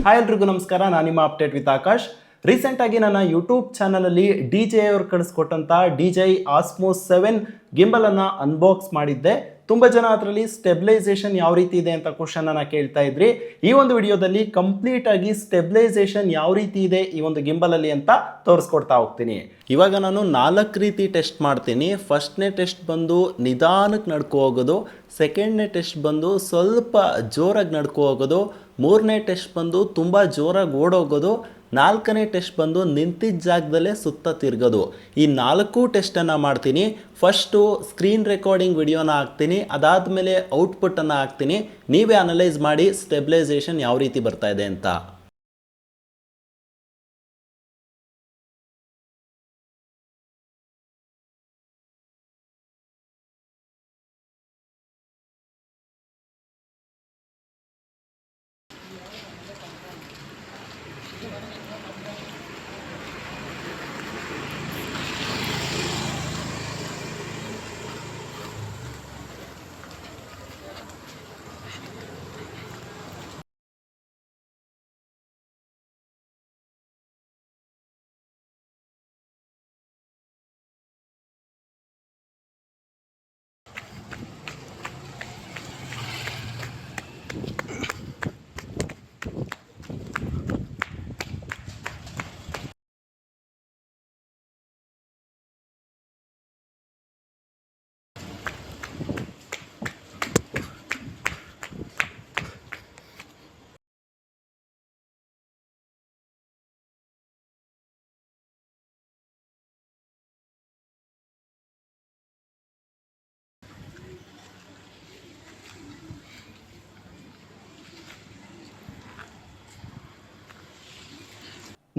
Hi ಎಲ್ರಿಗೂ ನಮಸ್ಕಾರ, ನಾನು ನಿಮ್ಮ ಅಪ್ಡೇಟ್ ವಿತ್ ಆಕಾಶ್. ರೀಸೆಂಟಾಗಿ ನನ್ನ ಯೂಟ್ಯೂಬ್ ಚಾನಲಲ್ಲಿ DJI ಅವರು ಕಳಿಸ್ಕೊಟ್ಟಂಥ DJI Osmo 7 ಗಿಂಬಲನ್ನು ಅನ್ಬಾಕ್ಸ್ ಮಾಡಿದ್ದೆ. ತುಂಬ ಜನ ಅದರಲ್ಲಿ ಸ್ಟೆಬಿಲೈಸೇಷನ್ ಯಾವ ರೀತಿ ಇದೆ ಅಂತ ಕ್ವಶನನ್ನು ಕೇಳ್ತಾ ಇದ್ರಿ. ಈ ಒಂದು ವಿಡಿಯೋದಲ್ಲಿ ಕಂಪ್ಲೀಟಾಗಿ ಸ್ಟೆಬಿಲೈಸೇಷನ್ ಯಾವ ರೀತಿ ಇದೆ ಈ ಒಂದು ಗಿಂಬಲಲ್ಲಿ ಅಂತ ತೋರಿಸ್ಕೊಡ್ತಾ ಹೋಗ್ತೀನಿ. ಇವಾಗ ನಾನು 4 ರೀತಿ ಟೆಸ್ಟ್ ಮಾಡ್ತೀನಿ. ಫಸ್ಟ್ನೇ ಟೆಸ್ಟ್ ಬಂದು ನಿಧಾನಕ್ಕೆ ನಡ್ಕೊ ಹೋಗೋದು, ಸೆಕೆಂಡ್ನೇ ಟೆಸ್ಟ್ ಬಂದು ಸ್ವಲ್ಪ ಜೋರಾಗಿ ನಡ್ಕೊ ಹೋಗೋದು, ಮೂರನೇ ಟೆಸ್ಟ್ ಬಂದು ತುಂಬ ಜೋರಾಗಿ ಓಡೋಗೋದು, ನಾಲ್ಕನೇ ಟೆಸ್ಟ್ ಬಂದು ನಿಂತಿದ್ದ ಜಾಗದಲ್ಲೇ ಸುತ್ತ ತಿರ್ಗೋದು. ಈ 4 ಟೆಸ್ಟನ್ನು ಮಾಡ್ತೀನಿ. ಫಸ್ಟು ಸ್ಕ್ರೀನ್ ರೆಕಾರ್ಡಿಂಗ್ ವಿಡಿಯೋನ ಹಾಕ್ತೀನಿ, ಅದಾದಮೇಲೆ ಔಟ್ಪುಟ್ಟನ್ನು ಹಾಕ್ತೀನಿ. ನೀವೇ ಅನಲೈಸ್ ಮಾಡಿ ಸ್ಟೆಬಿಲೈಸೇಷನ್ ಯಾವ ರೀತಿ ಬರ್ತಾ ಇದೆ ಅಂತ.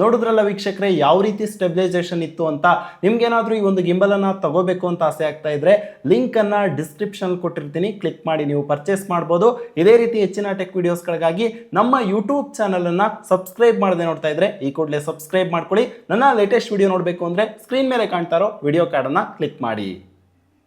ನೋಡಿದ್ರಲ್ಲ ವೀಕ್ಷಕರೇ, ಯಾವ ರೀತಿ ಸ್ಟೆಬಿಲೈಸೇಷನ್ ಇತ್ತು ಅಂತ. ನಿಮ್ಗೇನಾದರೂ ಈ ಒಂದು ಗಿಂಬಲನ್ನು ತಗೋಬೇಕು ಅಂತ ಆಸೆ ಆಗ್ತಾ ಇದ್ರೆ ಲಿಂಕನ್ನು ಡಿಸ್ಕ್ರಿಪ್ಷನ್ ಕೊಟ್ಟಿರ್ತೀನಿ, ಕ್ಲಿಕ್ ಮಾಡಿ ನೀವು ಪರ್ಚೇಸ್ ಮಾಡ್ಬೋದು. ಇದೇ ರೀತಿ ಹೆಚ್ಚಿನ ಟೆಕ್ ವಿಡಿಯೋಸ್ಗಳಿಗಾಗಿ ನಮ್ಮ ಯೂಟ್ಯೂಬ್ ಚಾನಲನ್ನು ಸಬ್ಸ್ಕ್ರೈಬ್ ಮಾಡದೆ ನೋಡ್ತಾ ಇದ್ರೆ ಈ ಕೂಡಲೇ ಸಬ್ಸ್ಕ್ರೈಬ್ ಮಾಡ್ಕೊಳ್ಳಿ. ನನ್ನ ಲೇಟೆಸ್ಟ್ ವಿಡಿಯೋ ನೋಡಬೇಕು ಅಂದರೆ ಸ್ಕ್ರೀನ್ ಮೇಲೆ ಕಾಣ್ತಾ ಇರೋ ವಿಡಿಯೋ ಕಾರ್ಡನ್ನು ಕ್ಲಿಕ್ ಮಾಡಿ.